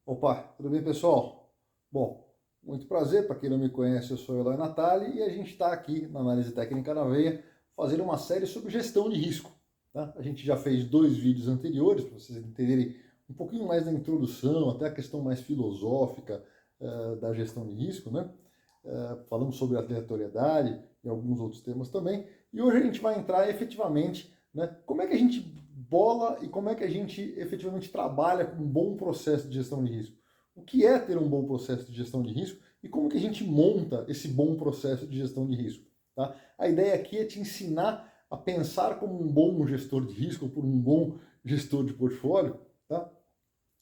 Opa, tudo bem, pessoal? Bom, muito prazer, para quem não me conhece, eu sou Eloy Natali e a gente está aqui na Análise Técnica na Veia fazendo uma série sobre gestão de risco. Tá? A gente já fez 2 vídeos anteriores para vocês entenderem um pouquinho mais da introdução, até a questão mais filosófica da gestão de risco, né? Falamos sobre aleatoriedade e alguns outros temas também. E hoje a gente vai entrar efetivamente, né, como é que a gente bola e como é que a gente efetivamente trabalha com um bom processo de gestão de risco. O que é ter um bom processo de gestão de risco e como que a gente monta esse bom processo de gestão de risco. Tá? A ideia aqui é te ensinar a pensar como um bom gestor de risco, por um bom gestor de portfólio, tá?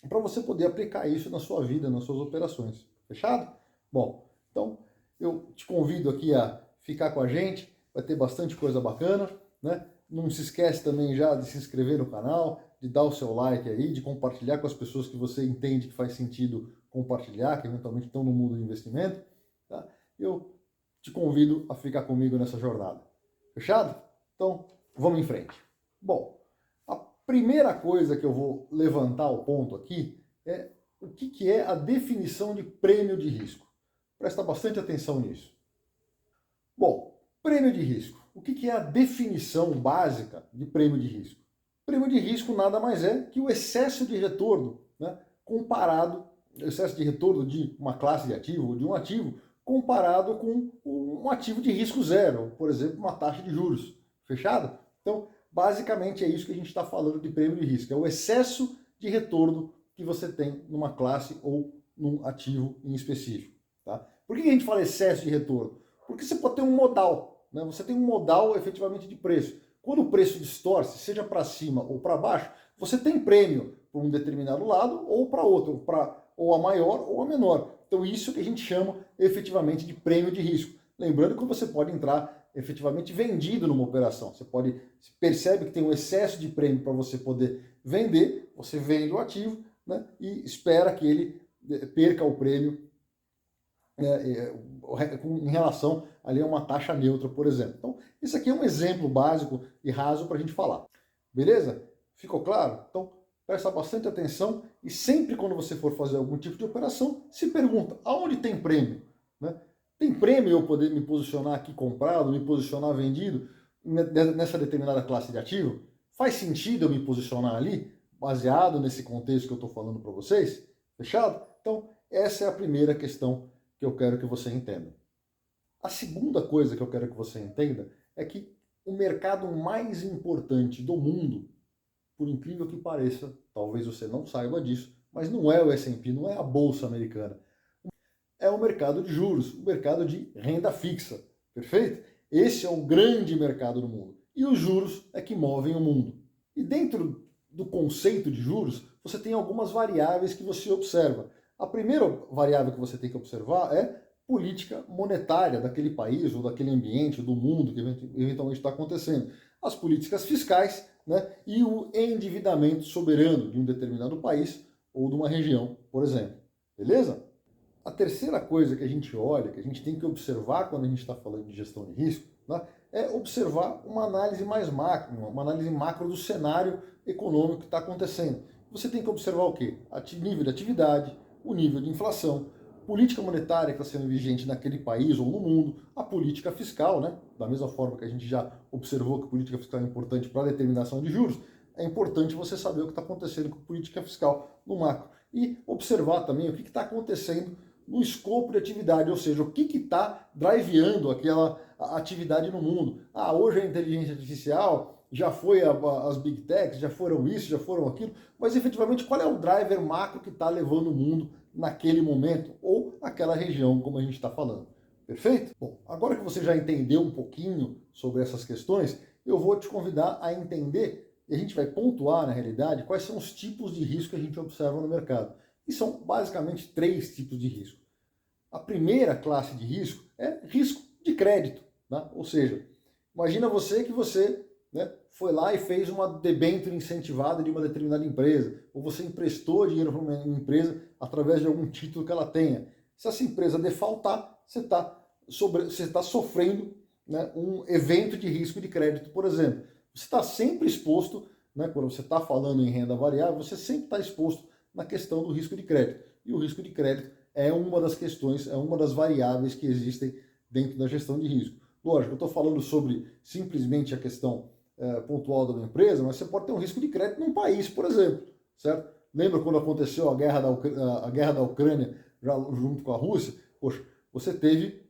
Para você poder aplicar isso na sua vida, nas suas operações. Fechado? Bom, então eu te convido aqui a ficar com a gente, vai ter bastante coisa bacana, né? Não se esquece também já de se inscrever no canal, de dar o seu like aí, de compartilhar com as pessoas que você entende que faz sentido compartilhar, que eventualmente estão no mundo do investimento. Tá? Eu te convido a ficar comigo nessa jornada. Fechado? Então, vamos em frente. Bom, a primeira coisa que eu vou levantar o ponto aqui é o que é a definição de prêmio de risco. Presta bastante atenção nisso. Bom, prêmio de risco. O que é a definição básica de prêmio de risco? Prêmio de risco nada mais é que o excesso de retorno, né, comparado, excesso de retorno de uma classe de ativo ou de um ativo, comparado com um ativo de risco zero, por exemplo, uma taxa de juros. Fechado? Então, basicamente é isso que a gente está falando de prêmio de risco, é o excesso de retorno que você tem numa classe ou num ativo em específico. Tá? Por que a gente fala excesso de retorno? Porque você pode ter um modal, né? Você tem um modal efetivamente de preço. Quando o preço distorce, seja para cima ou para baixo, você tem prêmio para um determinado lado ou para outro, ou a maior ou a menor. Então isso que a gente chama efetivamente de prêmio de risco. Lembrando que você pode entrar efetivamente vendido numa operação. Você percebe que tem um excesso de prêmio para você poder vender, você vende o ativo, né, e espera que ele perca o prêmio em relação ali a uma taxa neutra, por exemplo. Então, isso aqui é um exemplo básico e raso para a gente falar. Beleza? Ficou claro? Então, presta bastante atenção e sempre quando você for fazer algum tipo de operação, se pergunta, aonde tem prêmio? Né? Tem prêmio eu poder me posicionar aqui comprado, me posicionar vendido nessa determinada classe de ativo? Faz sentido eu me posicionar ali, baseado nesse contexto que eu estou falando para vocês? Fechado? Então, essa é a primeira questão que eu quero que você entenda. A segunda coisa que eu quero que você entenda é que o mercado mais importante do mundo, por incrível que pareça, talvez você não saiba disso, mas não é o S&P, não é a Bolsa Americana. É o mercado de juros, o mercado de renda fixa, perfeito? Esse é o grande mercado do mundo. E os juros é que movem o mundo. E dentro do conceito de juros, você tem algumas variáveis que você observa. A primeira variável que você tem que observar é política monetária daquele país, ou daquele ambiente, ou do mundo que eventualmente está acontecendo. As políticas fiscais, né, e o endividamento soberano de um determinado país ou de uma região, por exemplo. Beleza? A terceira coisa que a gente olha, que a gente tem que observar quando a gente está falando de gestão de risco, né, é observar uma análise mais macro, uma análise macro do cenário econômico que está acontecendo. Você tem que observar o quê? O nível de atividade, o nível de inflação, política monetária que está sendo vigente naquele país ou no mundo, a política fiscal, né? Da mesma forma que a gente já observou que a política fiscal é importante para a determinação de juros, é importante você saber o que está acontecendo com a política fiscal no macro. E observar também o que está acontecendo no escopo de atividade, ou seja, o que está driveando aquela atividade no mundo. Ah, hoje a inteligência artificial, já foi as big techs, já foram isso, já foram aquilo, mas efetivamente qual é o driver macro que está levando o mundo naquele momento ou naquela região, como a gente está falando. Perfeito? Bom, agora que você já entendeu um pouquinho sobre essas questões, eu vou te convidar a entender, e a gente vai pontuar na realidade, quais são os tipos de risco que a gente observa no mercado. E são basicamente 3 tipos de risco. A primeira classe de risco é risco de crédito, né? Ou seja, imagina que você, né, foi lá e fez uma debênture incentivada de uma determinada empresa, ou você emprestou dinheiro para uma empresa através de algum título que ela tenha. Se essa empresa defaultar, você está sofrendo, né, um evento de risco de crédito, por exemplo. Você está sempre exposto, né, quando você está falando em renda variável, você sempre está exposto na questão do risco de crédito. E o risco de crédito é uma das questões, é uma das variáveis que existem dentro da gestão de risco. Lógico, eu estou falando sobre simplesmente a questão pontual da uma empresa, mas você pode ter um risco de crédito num país, por exemplo, certo? Lembra quando aconteceu a guerra da Ucrânia já junto com a Rússia? Poxa, você teve,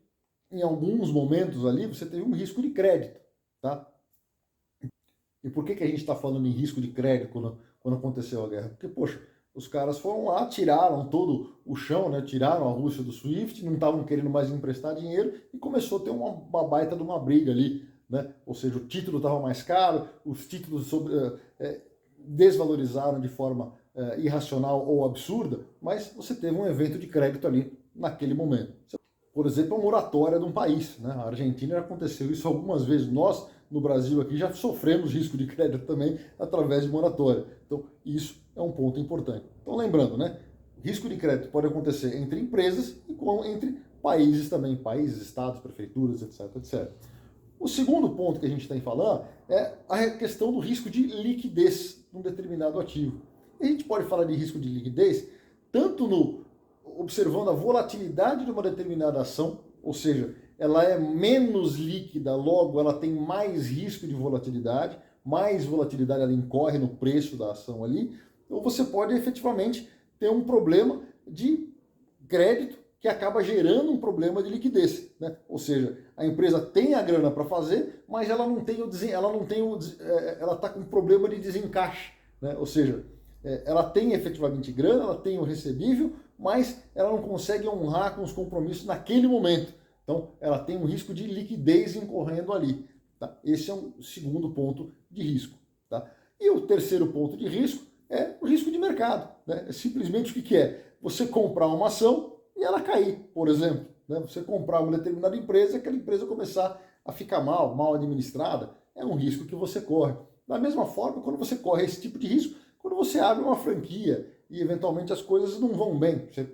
em alguns momentos ali, você teve um risco de crédito, tá? E por que a gente está falando em risco de crédito quando aconteceu a guerra? Porque, poxa, os caras foram lá, tiraram todo o chão, né? Tiraram a Rússia do SWIFT, não estavam querendo mais emprestar dinheiro e começou a ter uma baita de uma briga ali, né? Ou seja, o título estava mais caro, os títulos desvalorizaram de forma irracional ou absurda, mas você teve um evento de crédito ali naquele momento. Por exemplo, a moratória de um país, né? A Argentina já aconteceu isso algumas vezes. Nós, no Brasil aqui, já sofremos risco de crédito também através de moratória. Então, isso é um ponto importante. Então, lembrando, né? Risco de crédito pode acontecer entre empresas e entre países também, países, estados, prefeituras, etc, etc. O segundo ponto que a gente tem que falar é a questão do risco de liquidez de um determinado ativo. E a gente pode falar de risco de liquidez tanto observando a volatilidade de uma determinada ação, ou seja, ela é menos líquida, logo ela tem mais risco de volatilidade, mais volatilidade ela incorre no preço da ação ali, ou você pode efetivamente ter um problema de crédito que acaba gerando um problema de liquidez, né? Ou seja, a empresa tem a grana para fazer, mas ela está com um problema de desencaixe, né? Ou seja, ela tem efetivamente grana, ela tem o recebível, mas ela não consegue honrar com os compromissos naquele momento. Então, ela tem um risco de liquidez incorrendo ali. Tá? Esse é um segundo ponto de risco. Tá? E o terceiro ponto de risco é o risco de mercado. Né? É simplesmente o que é? Você comprar uma ação e ela cair, por exemplo. Né? Você comprar uma determinada empresa e aquela empresa começar a ficar mal administrada, é um risco que você corre. Da mesma forma, quando você corre esse tipo de risco, quando você abre uma franquia e eventualmente as coisas não vão bem. Você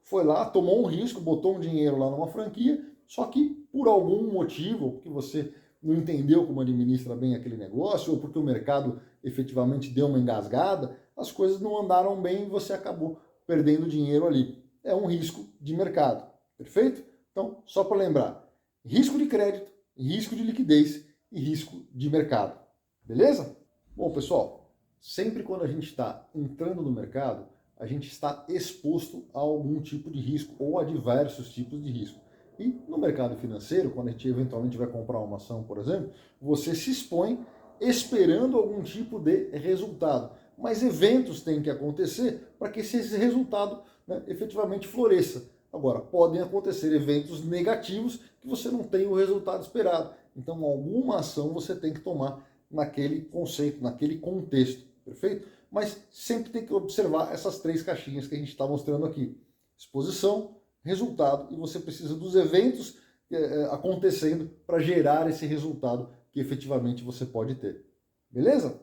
foi lá, tomou um risco, botou um dinheiro lá numa franquia, só que por algum motivo, porque você não entendeu como administra bem aquele negócio, ou porque o mercado efetivamente deu uma engasgada, as coisas não andaram bem e você acabou perdendo dinheiro ali. É um risco de mercado, perfeito? Então, só para lembrar, risco de crédito, risco de liquidez e risco de mercado, beleza? Bom, pessoal, sempre quando a gente está entrando no mercado, a gente está exposto a algum tipo de risco ou a diversos tipos de risco. E no mercado financeiro, quando a gente eventualmente vai comprar uma ação, por exemplo, você se expõe esperando algum tipo de resultado. Mas eventos têm que acontecer para que esse resultado, né, efetivamente floresça. Agora, podem acontecer eventos negativos que você não tem o resultado esperado. Então, alguma ação você tem que tomar naquele conceito, naquele contexto, perfeito? Mas sempre tem que observar essas três caixinhas que a gente está mostrando aqui. Exposição, resultado, e você precisa dos eventos acontecendo para gerar esse resultado que efetivamente você pode ter. Beleza?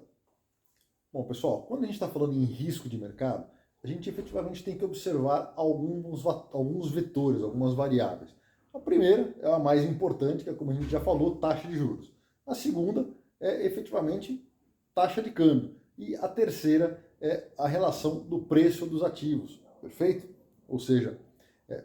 Bom, pessoal, quando a gente está falando em risco de mercado, a gente efetivamente tem que observar alguns vetores, algumas variáveis. A primeira é a mais importante, que é, como a gente já falou, taxa de juros. A segunda é efetivamente taxa de câmbio. E a terceira é a relação do preço dos ativos, perfeito? Ou seja,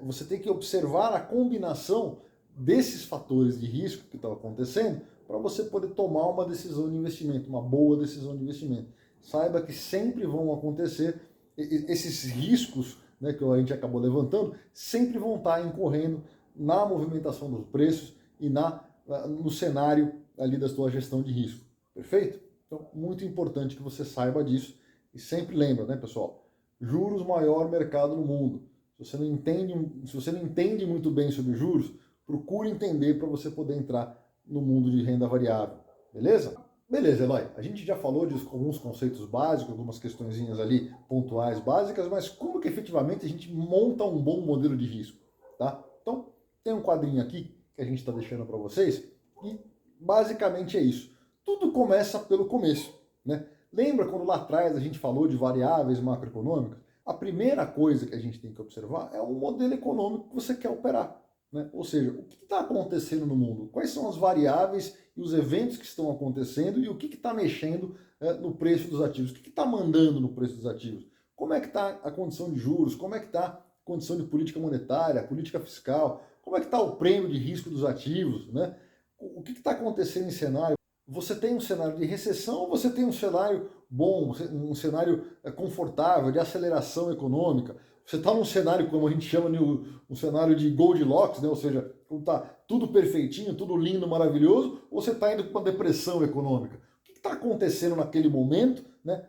você tem que observar a combinação desses fatores de risco que estão acontecendo para você poder tomar uma decisão de investimento, uma boa decisão de investimento. Saiba que sempre vão acontecer esses riscos, né, que a gente acabou levantando, sempre vão estar incorrendo na movimentação dos preços e no cenário ali da sua gestão de risco, perfeito? Então, muito importante que você saiba disso e sempre lembra, né, pessoal? Juros, maior mercado no mundo. Se você não entende muito bem sobre juros, procure entender para você poder entrar no mundo de renda variável, beleza? Beleza, Eloy, a gente já falou de alguns conceitos básicos, algumas questõezinhas ali pontuais básicas, mas como que efetivamente a gente monta um bom modelo de risco, tá? Então, tem um quadrinho aqui que a gente está deixando para vocês e basicamente é isso. Tudo começa pelo começo, né? Lembra quando lá atrás a gente falou de variáveis macroeconômicas? A primeira coisa que a gente tem que observar é o modelo econômico que você quer operar, né? Ou seja, o que está acontecendo no mundo? Quais são as variáveis e os eventos que estão acontecendo e o que está mexendo no preço dos ativos? O que está mandando no preço dos ativos? como é que está a condição de juros, como é que está a condição de política monetária, política fiscal, como é que está o prêmio de risco dos ativos, né? O que está acontecendo em cenário? Você tem um cenário de recessão ou você tem um cenário bom, um cenário confortável, de aceleração econômica? Você está num cenário, como a gente chama, um cenário de Goldilocks, né? Ou seja, está tudo perfeitinho, tudo lindo, maravilhoso, ou você está indo para uma depressão econômica? O que está acontecendo naquele momento, né?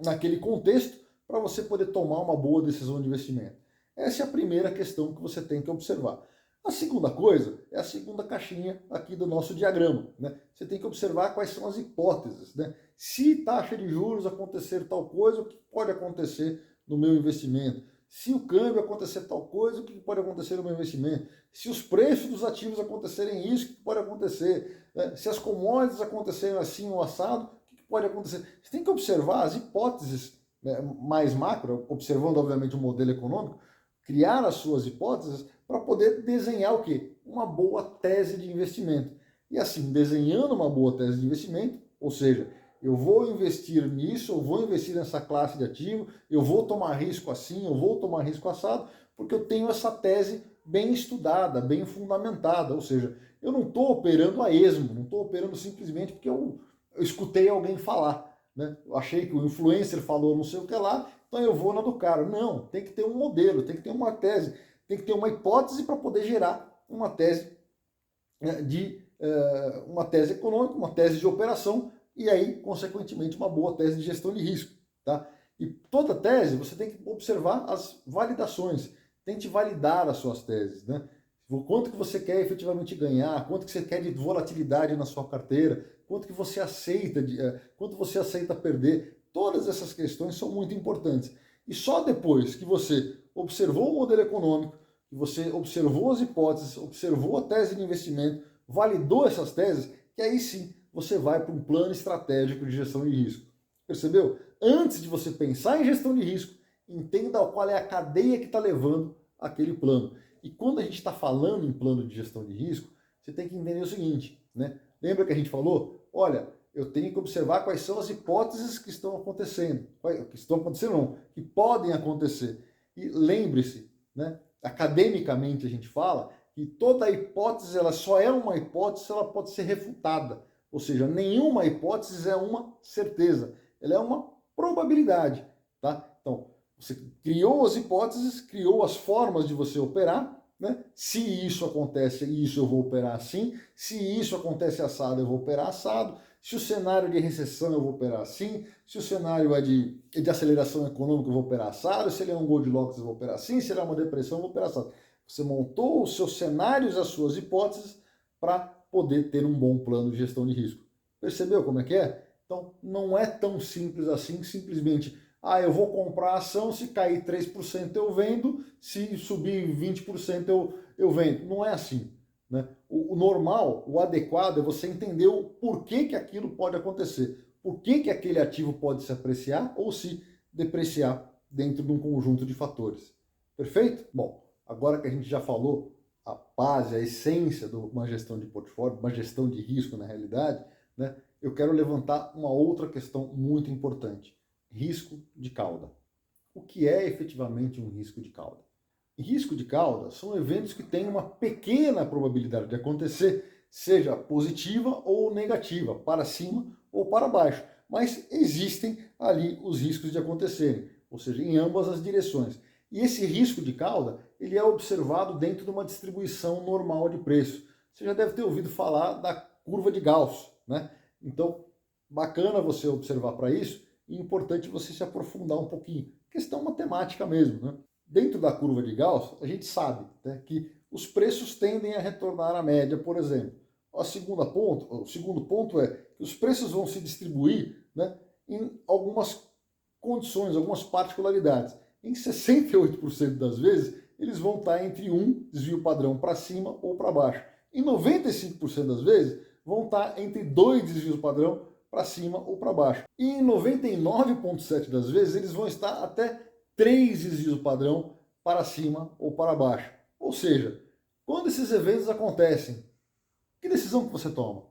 Naquele contexto, para você poder tomar uma boa decisão de investimento? Essa é a primeira questão que você tem que observar. A segunda coisa é a segunda caixinha aqui do nosso diagrama, né? Você tem que observar quais são as hipóteses, né? Se taxa de juros acontecer tal coisa, o que pode acontecer no meu investimento? Se o câmbio acontecer tal coisa, o que pode acontecer no meu investimento? Se os preços dos ativos acontecerem isso, o que pode acontecer? Né? Se as commodities acontecerem assim ou assado, o que pode acontecer? Você tem que observar as hipóteses, né, mais macro, observando obviamente o modelo econômico, criar as suas hipóteses para poder desenhar o quê? Uma boa tese de investimento. E assim, desenhando uma boa tese de investimento, ou seja, eu vou investir nisso, eu vou investir nessa classe de ativo, eu vou tomar risco assim, eu vou tomar risco assado, porque eu tenho essa tese bem estudada, bem fundamentada, ou seja, eu não estou operando a esmo, não estou operando simplesmente porque eu escutei alguém falar, né? Eu achei que o influencer falou não sei o que lá, então eu vou na do cara. Não, tem que ter um modelo, tem que ter uma tese, tem que ter uma hipótese para poder gerar uma tese uma tese econômica, uma tese de operação e aí, consequentemente, uma boa tese de gestão de risco. Tá? E toda tese você tem que observar as validações, tente validar as suas teses, né? Quanto que você quer efetivamente ganhar, quanto que você quer de volatilidade na sua carteira, quanto que você aceita, quanto você aceita perder. Todas essas questões são muito importantes. E só depois que você observou o modelo econômico, que você observou as hipóteses, observou a tese de investimento, validou essas teses, que aí sim você vai para um plano estratégico de gestão de risco. Percebeu? Antes de você pensar em gestão de risco, entenda qual é a cadeia que está levando aquele plano. E quando a gente está falando em plano de gestão de risco, você tem que entender o seguinte, né? Lembra que a gente falou? Olha, eu tenho que observar quais são as hipóteses que estão acontecendo. Que estão acontecendo não, que podem acontecer. E lembre-se, né? Academicamente a gente fala que toda hipótese ela só é uma hipótese se ela pode ser refutada. Ou seja, nenhuma hipótese é uma certeza. Ela é uma probabilidade. Tá? Então, você criou as hipóteses, criou as formas de você operar. Né? Se isso acontece, isso eu vou operar assim. Se isso acontece assado, eu vou operar assado. Se o cenário de recessão, eu vou operar assim. Se o cenário é de aceleração econômica, eu vou operar assado. Se ele é um Goldilocks, eu vou operar assim. Se ele é uma depressão, eu vou operar assado. Você montou os seus cenários, as suas hipóteses, para poder ter um bom plano de gestão de risco. Percebeu como é que é? Então, não é tão simples assim, simplesmente, eu vou comprar a ação, se cair 3% eu vendo, se subir 20% eu vendo. Não é assim. Né? O normal, o adequado é você entender o porquê que aquilo pode acontecer, por que aquele ativo pode se apreciar ou se depreciar dentro de um conjunto de fatores. Perfeito? Bom, agora que a gente já falou a base, a essência de uma gestão de portfólio, uma gestão de risco na realidade, né, eu quero levantar uma outra questão muito importante: risco de cauda. O que é efetivamente um risco de cauda? Risco de cauda são eventos que têm uma pequena probabilidade de acontecer, seja positiva ou negativa, para cima ou para baixo. Mas existem ali os riscos de acontecerem, ou seja, em ambas as direções. E esse risco de cauda, ele é observado dentro de uma distribuição normal de preço. Você já deve ter ouvido falar da curva de Gauss, né? Então, bacana você observar para isso e importante você se aprofundar um pouquinho. Questão matemática mesmo, né? Dentro da curva de Gauss, a gente sabe, né, que os preços tendem a retornar à média, por exemplo. O segundo ponto é que os preços vão se distribuir, né, em algumas condições, algumas particularidades. Em 68% das vezes, eles vão estar entre um desvio padrão para cima ou para baixo. Em 95% das vezes, vão estar entre dois desvios padrão para cima ou para baixo. E em 99,7% das vezes, eles vão estar até 3 desvios padrão para cima ou para baixo. Ou seja, quando esses eventos acontecem, que decisão que você toma?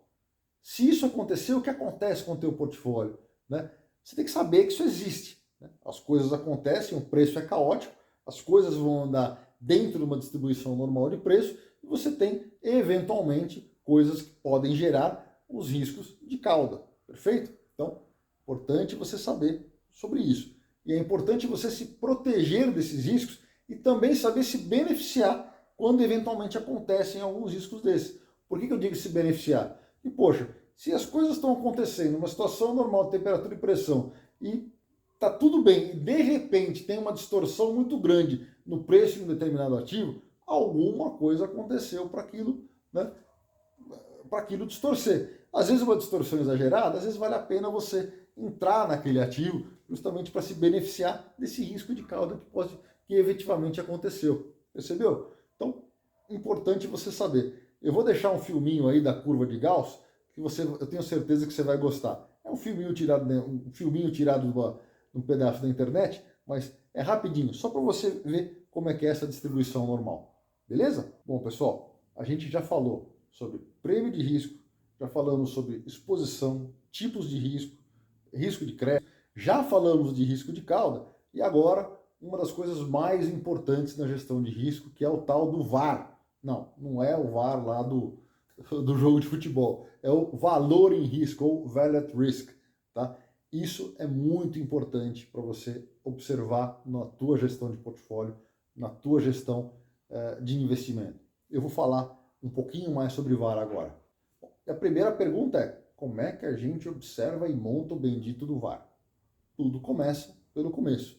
Se isso acontecer, o que acontece com o teu portfólio? Né? você tem que saber que isso existe, né? As coisas acontecem, o preço é caótico, as coisas vão andar dentro de uma distribuição normal de preço e você tem, eventualmente, coisas que podem gerar os riscos de cauda, perfeito? Então, é importante você saber sobre isso. E é importante você se proteger desses riscos e também saber se beneficiar quando eventualmente acontecem alguns riscos desses. Por que eu digo se beneficiar? E, poxa, se as coisas estão acontecendo numa situação normal de temperatura e pressão e está tudo bem, e de repente tem uma distorção muito grande no preço de um determinado ativo, alguma coisa aconteceu para aquilo, né, para aquilo distorcer. Às vezes uma distorção exagerada, às vezes vale a pena você entrar naquele ativo justamente para se beneficiar desse risco de cauda que efetivamente aconteceu. Percebeu? Então, importante você saber. Eu vou deixar um filminho aí da curva de Gauss, que eu tenho certeza que você vai gostar. É um filminho tirado de um pedaço da internet, mas é rapidinho, só para você ver como é que é essa distribuição normal. Beleza? Bom, pessoal, a gente já falou sobre prêmio de risco, já falamos sobre exposição, tipos de risco, risco de crédito, já falamos de risco de cauda, e agora uma das coisas mais importantes na gestão de risco, que é o tal do VAR. Não é o VAR lá do jogo de futebol, é o valor em risco, ou value at risk, tá? Isso é muito importante para você observar na tua gestão de portfólio, na tua gestão de investimento. Eu vou falar um pouquinho mais sobre VAR agora. A primeira pergunta é, como é que a gente observa e monta o bendito do VAR? Tudo começa pelo começo.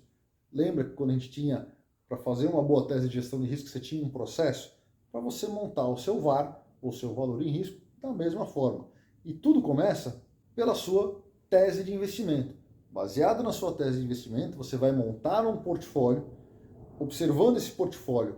Lembra que quando a gente tinha, para fazer uma boa tese de gestão de risco, você tinha um processo para você montar o seu VAR, ou seu valor em risco, da mesma forma. E tudo começa pela sua tese de investimento. Baseado na sua tese de investimento, você vai montar um portfólio, observando esse portfólio,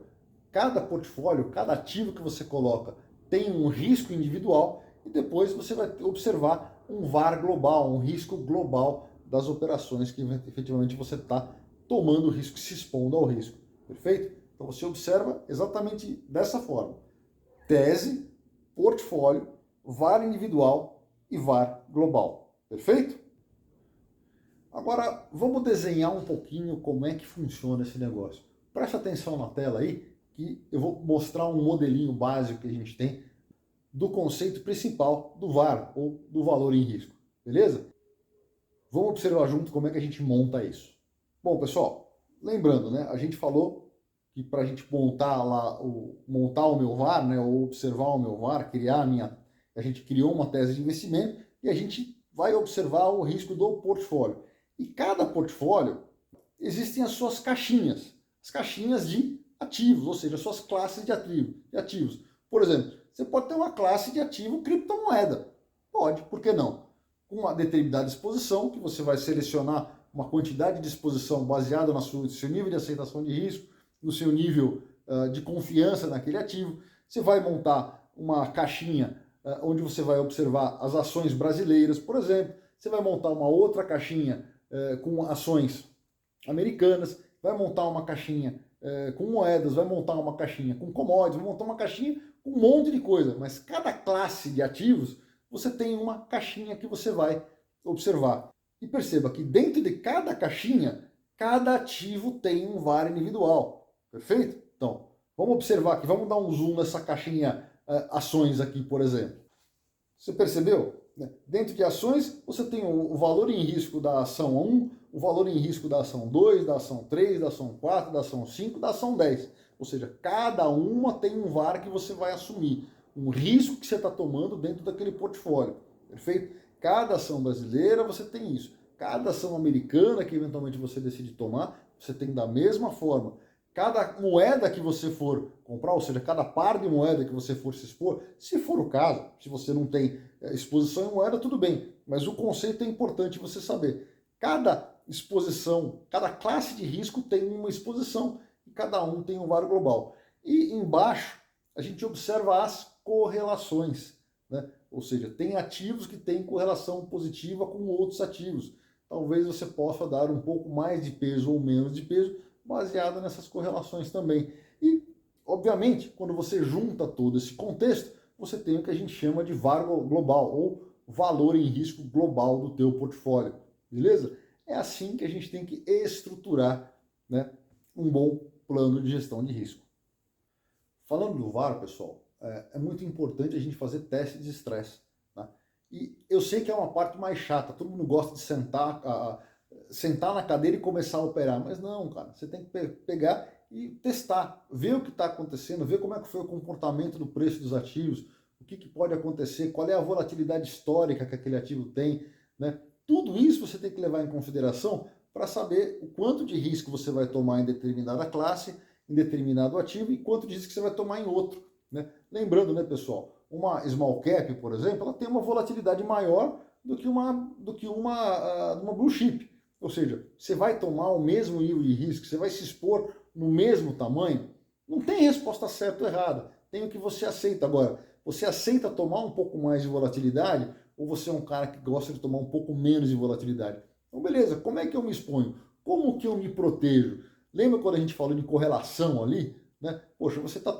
cada ativo que você coloca tem um risco individual e depois você vai observar um VAR global, um risco global das operações que efetivamente você está tomando o risco, se expondo ao risco. Perfeito? Então você observa exatamente dessa forma. Tese, portfólio, VAR individual e VAR global. Perfeito? Agora, vamos desenhar um pouquinho como é que funciona esse negócio. Presta atenção na tela aí, que eu vou mostrar um modelinho básico que a gente tem do conceito principal do VAR, ou do valor em risco. Beleza? Vamos observar junto como é que a gente monta isso. Bom, pessoal, lembrando, né, a gente falou que para a gente montar o meu VAR, né, ou observar o meu VAR, a gente criou uma tese de investimento e a gente vai observar o risco do portfólio. E cada portfólio existem as suas caixinhas, as caixinhas de ativos, ou seja, as suas classes de ativos. Por exemplo, você pode ter uma classe de ativo criptomoeda. Pode, por que não? Com uma determinada exposição, que você vai selecionar uma quantidade de exposição baseada no seu nível de aceitação de risco, no seu nível de confiança naquele ativo. Você vai montar uma caixinha onde você vai observar as ações brasileiras, por exemplo. Você vai montar uma outra caixinha com ações americanas, vai montar uma caixinha com moedas, vai montar uma caixinha com commodities, vai montar uma caixinha com um monte de coisa. Mas cada classe de ativos, você tem uma caixinha que você vai observar. E perceba que dentro de cada caixinha, cada ativo tem um VAR individual. Perfeito? Então, vamos observar aqui, vamos dar um zoom nessa caixinha ações aqui, por exemplo. Você percebeu? Dentro de ações, você tem o valor em risco da ação 1, o valor em risco da ação 2, da ação 3, da ação 4, da ação 5, da ação 10. Ou seja, cada uma tem um VAR que você vai assumir, um risco que você está tomando dentro daquele portfólio. Perfeito? Cada ação brasileira você tem isso. Cada ação americana que eventualmente você decide tomar, você tem da mesma forma. Cada moeda que você for comprar, ou seja, cada par de moeda que você for se expor, se for o caso, se você não tem exposição em moeda, tudo bem. Mas o conceito é importante você saber. Cada exposição, cada classe de risco tem uma exposição e cada um tem um VAR global. E embaixo a gente observa as correlações, né? Ou seja, tem ativos que têm correlação positiva com outros ativos. Talvez você possa dar um pouco mais de peso ou menos de peso, baseado nessas correlações também. E, obviamente, quando você junta todo esse contexto, você tem o que a gente chama de VAR global, ou valor em risco global do teu portfólio. Beleza? é assim que a gente tem que estruturar, né, um bom plano de gestão de risco. Falando do VAR, pessoal, é muito importante a gente fazer teste de estresse. Tá? E eu sei que é uma parte mais chata, todo mundo gosta de sentar na cadeira e começar a operar, mas não, cara, você tem que pegar e testar, ver o que está acontecendo, ver como é que foi o comportamento do preço dos ativos, o que pode acontecer, qual é a volatilidade histórica que aquele ativo tem, né? Tudo isso você tem que levar em consideração para saber o quanto de risco você vai tomar em determinada classe, em determinado ativo e quanto de risco você vai tomar em outro, né? Lembrando, né, pessoal, uma small cap, por exemplo, ela tem uma volatilidade maior do que uma blue chip. Ou seja, você vai tomar o mesmo nível de risco, você vai se expor no mesmo tamanho? Não tem resposta certa ou errada. Tem o que você aceita. Agora, você aceita tomar um pouco mais de volatilidade ou você é um cara que gosta de tomar um pouco menos de volatilidade? Então, beleza, como é que eu me exponho? Como que eu me protejo? Lembra quando a gente falou de correlação ali? Né? Poxa, você está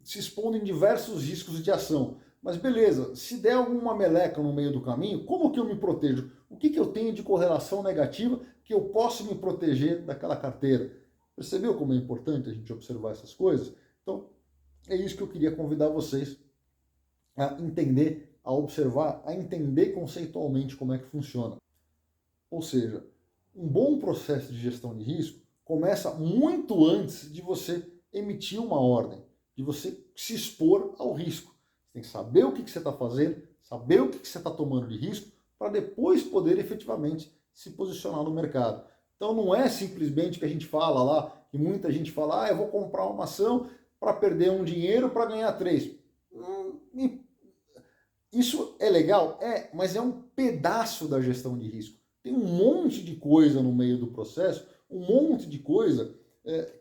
se expondo em diversos riscos de ação. Mas beleza, se der alguma meleca no meio do caminho, como que eu me protejo? O que eu tenho de correlação negativa que eu posso me proteger daquela carteira? Percebeu como é importante a gente observar essas coisas? Então, é isso que eu queria convidar vocês a entender, a observar, a entender conceitualmente como é que funciona. Ou seja, um bom processo de gestão de risco começa muito antes de você emitir uma ordem, de você se expor ao risco. Você tem que saber o que você está fazendo, saber o que você está tomando de risco, para depois poder efetivamente se posicionar no mercado. Então não é simplesmente que a gente fala lá, que muita gente fala, eu vou comprar uma ação para perder um dinheiro para ganhar 3. Isso é legal? Mas é um pedaço da gestão de risco. Tem um monte de coisa no meio do processo, um monte de coisa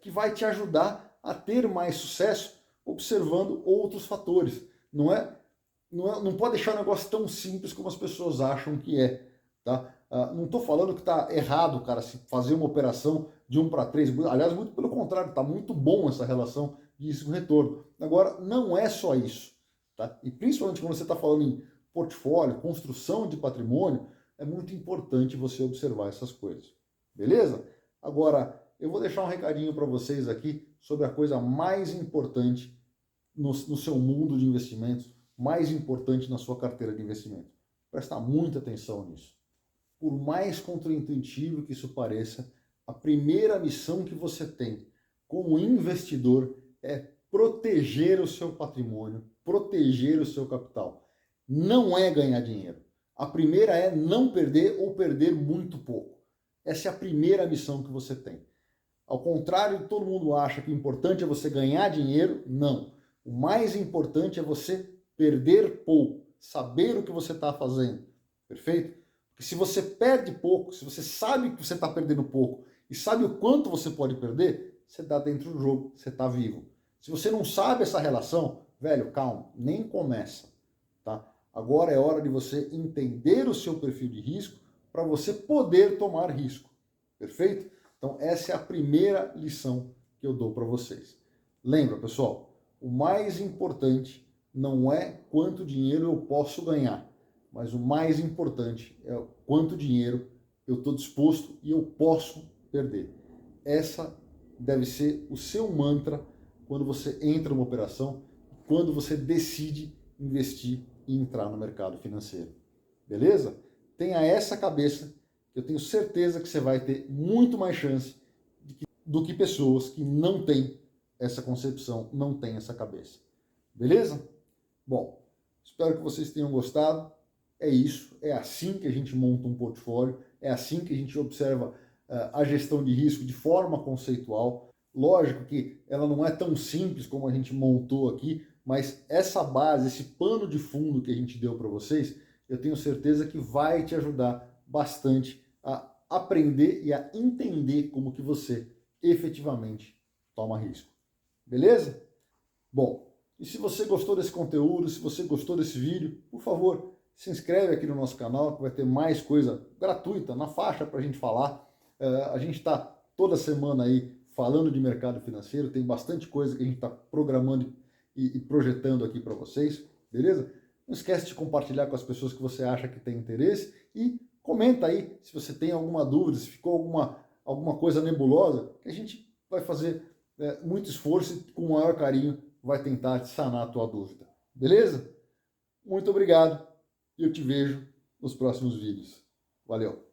que vai te ajudar a ter mais sucesso observando outros fatores. Não pode deixar o negócio tão simples como as pessoas acham que é. Tá? Não estou falando que está errado, cara, se fazer uma operação de 1 para 3. Aliás, muito pelo contrário, está muito bom essa relação de risco-retorno. Agora, não é só isso. Tá? E principalmente quando você está falando em portfólio, construção de patrimônio, é muito importante você observar essas coisas. Beleza? Agora, eu vou deixar um recadinho para vocês aqui sobre a coisa mais importante no seu mundo de investimentos, mais importante na sua carteira de investimento. Presta muita atenção nisso. Por mais contraintuitivo que isso pareça, a primeira missão que você tem como investidor é proteger o seu patrimônio, proteger o seu capital. Não é ganhar dinheiro. A primeira é não perder ou perder muito pouco. Essa é a primeira missão que você tem. Ao contrário, todo mundo acha que o importante é você ganhar dinheiro. Não. O mais importante é você perder pouco, saber o que você está fazendo. Perfeito? Porque se você perde pouco, se você sabe que você está perdendo pouco e sabe o quanto você pode perder, você está dentro do jogo, você está vivo. Se você não sabe essa relação, velho, calma, nem começa. Tá? Agora é hora de você entender o seu perfil de risco para você poder tomar risco. Perfeito? Então essa é a primeira lição que eu dou para vocês. Lembra, pessoal, o mais importante não é quanto dinheiro eu posso ganhar, mas o mais importante é quanto dinheiro eu estou disposto e eu posso perder. Essa deve ser o seu mantra quando você entra numa operação, quando você decide investir e entrar no mercado financeiro. Beleza? Tenha essa cabeça, que eu tenho certeza que você vai ter muito mais chance do que pessoas que não têm essa concepção, não têm essa cabeça. Beleza? Bom, espero que vocês tenham gostado. É isso, é assim que a gente monta um portfólio, é assim que a gente observa a gestão de risco de forma conceitual. Lógico que ela não é tão simples como a gente montou aqui, mas essa base, esse pano de fundo que a gente deu para vocês, eu tenho certeza que vai te ajudar bastante a aprender e a entender como que você efetivamente toma risco. Beleza? Bom, e se você gostou desse conteúdo, se você gostou desse vídeo, por favor, se inscreve aqui no nosso canal, que vai ter mais coisa gratuita na faixa para a gente falar. A gente está toda semana aí falando de mercado financeiro, tem bastante coisa que a gente está programando e projetando aqui para vocês, beleza? Não esquece de compartilhar com as pessoas que você acha que tem interesse e comenta aí se você tem alguma dúvida, se ficou alguma coisa nebulosa, que a gente vai fazer muito esforço e com o maior carinho vai tentar sanar a tua dúvida. Beleza? Muito obrigado e eu te vejo nos próximos vídeos. Valeu!